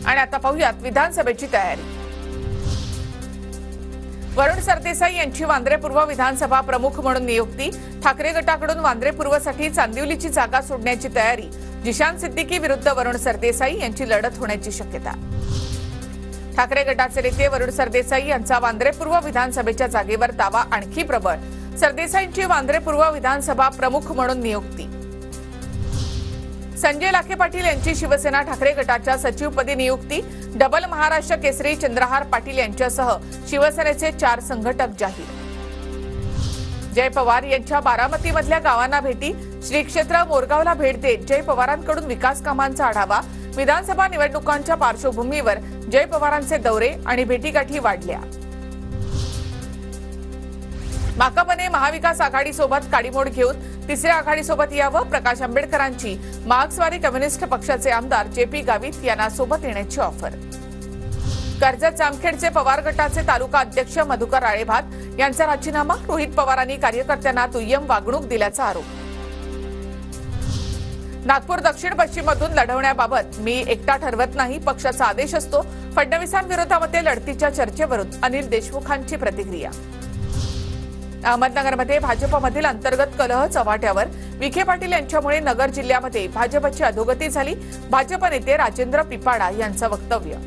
आणि आता पाहूयात विधानसभेची तयारी। वरुण सरदेसाई यांची वांद्रे पूर्व विधानसभा प्रमुख म्हणून नियुक्ती। ठाकरे गटाकडून वांद्रे पूर्वसाठी चांदिवलीची जागा सोडण्याची तयारी। जिशान सिद्दीकी विरुद्ध वरुण सरदेसाई यांची लढत होण्याची शक्यता। ठाकरे गटाचे नेते वरुण सरदेसाई यांचा वांद्रे पूर्व विधानसभेच्या जागेवर दावा आणखी प्रबळ। सरदेसाईंची वांद्रे पूर्व विधानसभा प्रमुख म्हणून नियुक्ती। संजय लाखे पाटील यांची शिवसेना ठाकरे गटाच्या सचिवपदी नियुक्ती। डबल महाराष्ट्र केसरी चंद्रहार पाटील यांच्यासह शिवसेनेचे 4 संघटक जाहीर। जय पवार यांच्या बारामतीमधल्या गावांना भेटी। श्री क्षेत्र मोरगावला भेट देत जय पवारांकडून विकास कामांचा आढावा। विधानसभा निवडणुकांच्या पार्श्वभूमीवर जय पवारांचे दौरे आणि भेटीगाठी वाढल्या। माकपने महाविकास आघाडीसोबत काडीमोड घेऊन तिसऱ्या आघाडीसोबत यावं। प्रकाश आंबेडकरांची मार्क्सवादी कम्युनिस्ट पक्षाचे आमदार जेपी गावित यांना सोबत येण्याची ऑफर। कर्जत जामखेडचे पवार गटाचे तालुका अध्यक्ष मधुकर आळेभात यांचा राजीनामा। रोहित पवारांनी कार्यकर्त्यांना दुय्यम वागणूक दिल्याचा आरोप। नागपूर दक्षिण पश्चिममधून लढवण्याबाबत मी एकटा ठरवत नाही, पक्षाचा आदेश असतो। फडणवीसांविरोधामध्ये लढतीच्या चर्चेवरून अनिल देशमुखांची प्रतिक्रिया। अहमदनगरमध्ये भाजपमधील अंतर्गत कलह चव्हाट्यावर। विखे पाटील यांच्यामुळे नगर जिल्ह्यामध्ये भाजपची अधोगती झाली। भाजप नेते राजेंद्र पिपाडा यांचं वक्तव्य।